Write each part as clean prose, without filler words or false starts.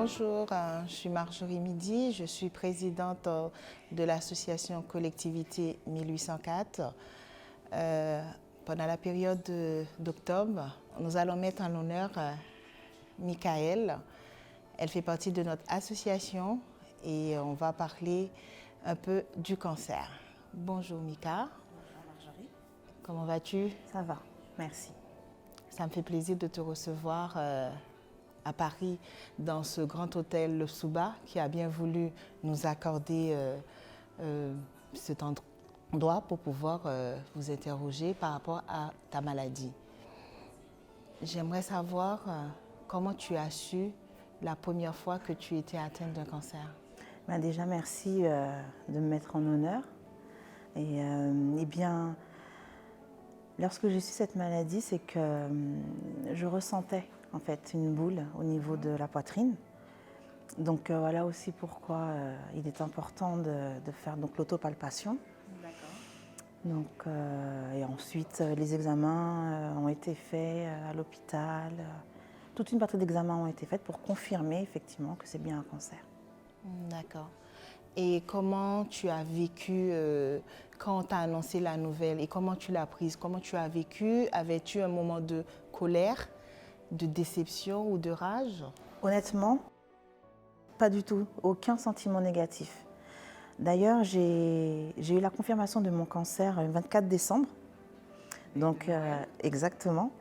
Bonjour, je suis Marjorie Midi, je suis présidente de l'association Collectivité 1804. Pendant la période d'octobre, nous allons mettre en honneur Michaëlle. Elle fait partie de notre association et on va parler un peu du cancer. Bonjour Mika. Bonjour Marjorie. Comment vas-tu? Ça va, merci. Ça me fait plaisir de te recevoir à Paris dans ce grand hôtel Le Souba qui a bien voulu nous accorder cet endroit pour pouvoir vous interroger par rapport à ta maladie. J'aimerais savoir comment tu as su la première fois que tu étais atteinte d'un cancer. Ben déjà, merci de me mettre en honneur. Et bien, lorsque j'ai su cette maladie, c'est que je ressentais en fait une boule au niveau de la poitrine. Donc voilà aussi pourquoi il est important de faire l'autopalpation. Donc, et ensuite, les examens ont été faits à l'hôpital. Toute une partie d'examens ont été faits pour confirmer effectivement que c'est bien un cancer. D'accord. Et comment tu as vécu quand on t'a annoncé la nouvelle et comment tu l'as prise? Comment tu as vécu? Avais-tu un moment de colère, de déception ou de rage? Honnêtement, pas du tout. Aucun sentiment négatif. D'ailleurs, j'ai eu la confirmation de mon cancer le 24 décembre. Donc, exactement.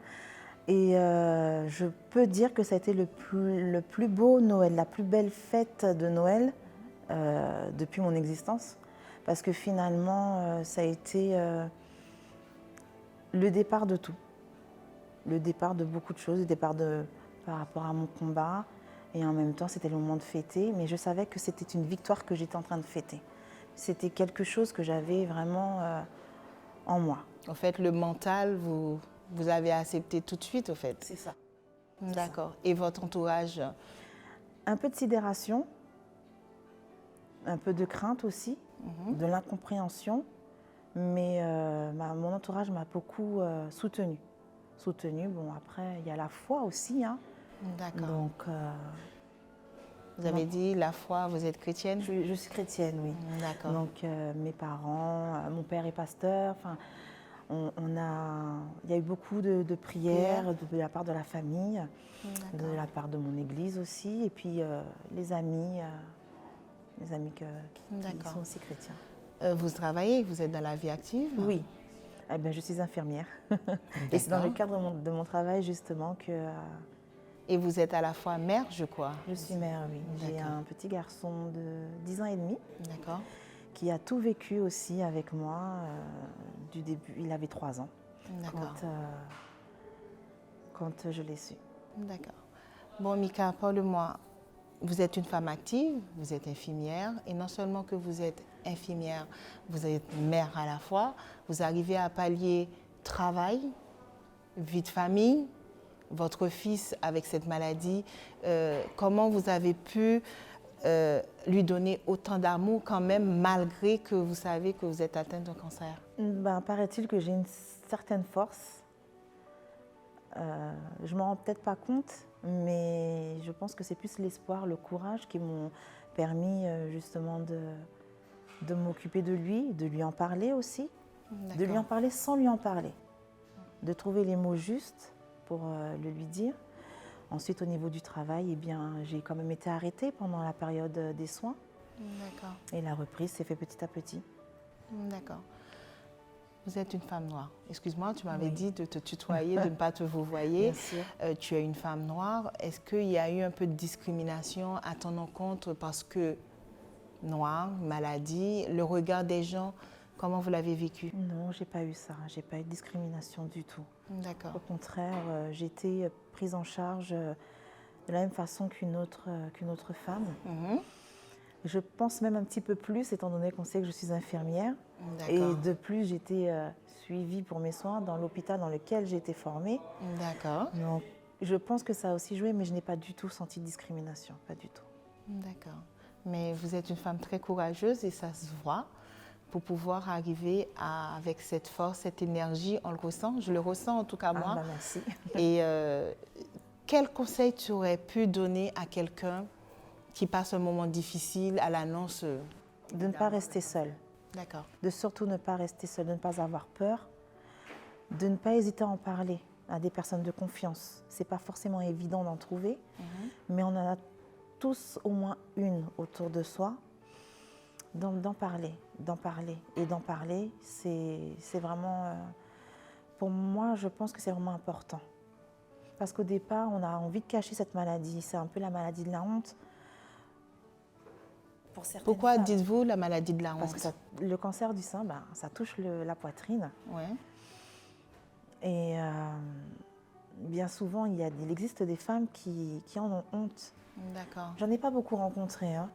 Et je peux dire que ça a été le plus beau Noël, la plus belle fête de Noël depuis mon existence. Parce que finalement, ça a été le départ de tout. Le départ de beaucoup de choses, le départ par rapport à mon combat. Et en même temps, c'était le moment de fêter. Mais je savais que c'était une victoire que j'étais en train de fêter. C'était quelque chose que j'avais vraiment en moi. En fait, le mental, vous avez accepté tout de suite, au fait. C'est ça. D'accord. Et votre entourage? Un peu de sidération, un peu de crainte aussi, de l'incompréhension. Mais mon entourage m'a beaucoup soutenue. Bon, après, il y a la foi aussi. Hein. D'accord. Donc, vous avez dit la foi, vous êtes chrétienne? Je suis chrétienne, oui. D'accord. Donc, mes parents, mon père est pasteur. Enfin, il y a eu beaucoup de prières de la part de la famille, de la part de mon église aussi, et puis les amis qui sont aussi chrétiens. Vous travaillez, vous êtes dans la vie active? Oui. Eh bien, je suis infirmière. Et c'est dans le cadre de mon travail, justement, que... Et vous êtes à la fois mère, je crois? Je suis mère, oui. J'ai un petit garçon de 10 ans et demi. D'accord. Qui a tout vécu aussi avec moi du début. Il avait 3 ans quand je l'ai su. D'accord. Bon, Mika, parle-moi. Vous êtes une femme active, vous êtes infirmière, et non seulement que vous êtes infirmière, vous êtes mère à la fois, vous arrivez à pallier travail, vie de famille, votre fils avec cette maladie. Comment vous avez pu lui donner autant d'amour quand même, malgré que vous savez que vous êtes atteinte d'un cancer? Ben, paraît-il que j'ai une certaine force. Je ne m'en rends peut-être pas compte, mais je pense que c'est plus l'espoir, le courage qui m'ont permis justement de m'occuper de lui en parler aussi, de lui en parler sans lui en parler, de trouver les mots justes pour le lui dire. Ensuite, au niveau du travail, eh bien, j'ai quand même été arrêtée pendant la période des soins. D'accord. Et la reprise s'est faite petit à petit. D'accord. Vous êtes une femme noire. Excuse-moi, tu m'avais dit de te tutoyer, de ne pas te vouvoyer. Bien sûr. Tu es une femme noire. Est-ce qu'il y a eu un peu de discrimination à ton encontre parce que noire, maladie, le regard des gens, comment vous l'avez vécu? Non, j'ai pas eu ça. J'ai pas eu de discrimination du tout. D'accord. Au contraire, j'ai été prise en charge de la même façon qu'une autre femme. Je pense même un petit peu plus, étant donné qu'on sait que je suis infirmière. Et de plus, j'ai été suivie pour mes soins dans l'hôpital dans lequel j'ai été formée. D'accord. Donc, je pense que ça a aussi joué, mais je n'ai pas du tout senti de discrimination, pas du tout. D'accord. Mais vous êtes une femme très courageuse et ça se voit. Pour pouvoir arriver avec cette force, cette énergie, on le ressent, je le ressens en tout cas moi. Merci. Et quel conseil tu aurais pu donner à quelqu'un qui passent un moment difficile à l'annonce. De ne pas rester seul. D'accord. De surtout ne pas rester seul, de ne pas avoir peur, de ne pas hésiter à en parler à des personnes de confiance. Ce n'est pas forcément évident d'en trouver, mais on en a tous au moins une autour de soi. Donc d'en parler, c'est vraiment, pour moi, je pense que c'est vraiment important. Parce qu'au départ, on a envie de cacher cette maladie. C'est un peu la maladie de la honte. Pourquoi dites-vous la maladie de la honte? Parce que le cancer du sein, ça touche la poitrine. Ouais. Et bien souvent, il existe des femmes qui en ont honte. D'accord. J'en ai pas beaucoup rencontré, hein,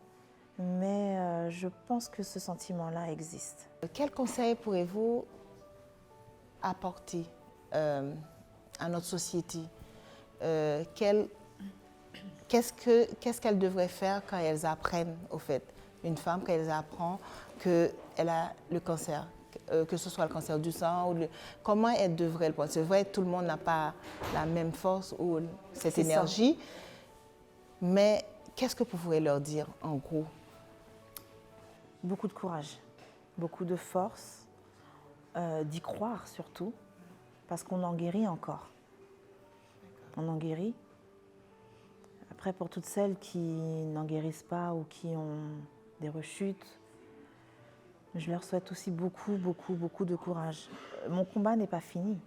mais je pense que ce sentiment-là existe. Quel conseil pourrez-vous apporter à notre société? Qu'est-ce qu'elles devraient faire quand elles apprennent, au fait, une femme, quand elle apprend qu'elle a le cancer, que ce soit le cancer du sang, comment elle devrait le prendre? C'est vrai, tout le monde n'a pas la même force ou cette énergie, mais qu'est-ce que vous pouvez leur dire, en gros? Beaucoup de courage, beaucoup de force, d'y croire surtout, parce qu'on en guérit encore. On en guérit. Après, pour toutes celles qui n'en guérissent pas ou qui ont des rechutes, je leur souhaite aussi beaucoup de courage. Mon combat n'est pas fini.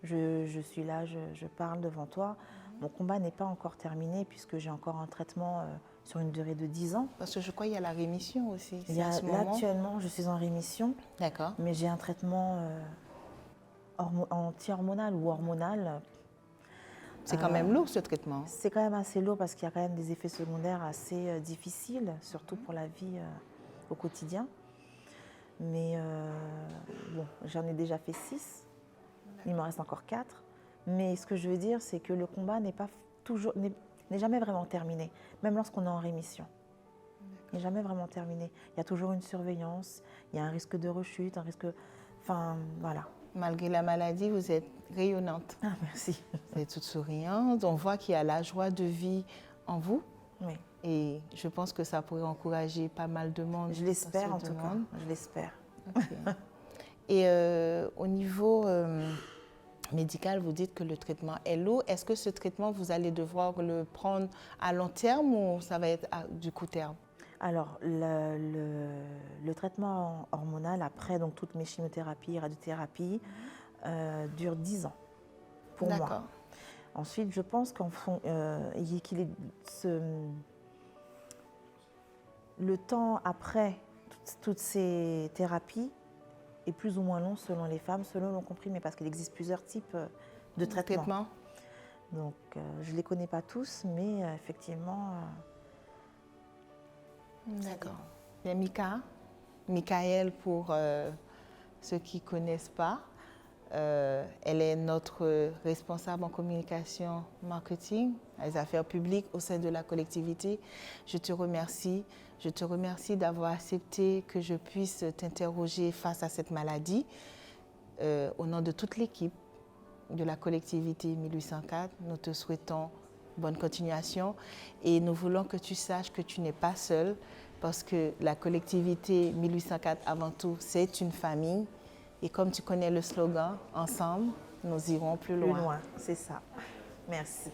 Je suis là, je parle devant toi. Mon combat n'est pas encore terminé puisque j'ai encore un traitement sur une durée de 10 ans. Parce que je crois qu'il y a la rémission aussi. Là, actuellement, je suis en rémission. D'accord. Mais j'ai un traitement anti-hormonal ou hormonal. C'est quand même lourd, ce traitement. C'est quand même assez lourd parce qu'il y a quand même des effets secondaires assez difficiles, surtout pour la vie au quotidien. Mais bon, j'en ai déjà fait 6. Il m'en reste encore 4. Mais ce que je veux dire, c'est que le combat n'est jamais vraiment terminé, même lorsqu'on est en rémission. Il n'est jamais vraiment terminé. Il y a toujours une surveillance, il y a un risque de rechute, un risque... Enfin, voilà. Malgré la maladie, vous êtes rayonnante. Ah, merci. Vous êtes toute souriante. On voit qu'il y a la joie de vie en vous. Oui. Et je pense que ça pourrait encourager pas mal de monde. Je l'espère en tout cas. Je l'espère. Okay. Et au niveau médical, vous dites que le traitement est lourd. Est-ce que ce traitement, vous allez devoir le prendre à long terme ou ça va être du court terme? Alors, le traitement hormonal, après donc, toutes mes chimiothérapies, radiothérapies, dure 10 ans pour moi. Ensuite, je pense le temps après toutes ces thérapies est plus ou moins long selon les femmes, selon le comprimé, parce qu'il existe plusieurs types de traitements. Donc, je ne les connais pas tous, mais effectivement... D'accord. Il y a Michaëlle, pour ceux qui ne connaissent pas, elle est notre responsable en communication marketing, les affaires publiques au sein de la collectivité. Je te remercie d'avoir accepté que je puisse t'interroger face à cette maladie. Au nom de toute l'équipe de la collectivité 1804, nous te souhaitons bonne continuation et nous voulons que tu saches que tu n'es pas seule parce que la collectivité 1804, avant tout, c'est une famille. Et comme tu connais le slogan, ensemble, nous irons plus loin. Plus loin, c'est ça. Merci.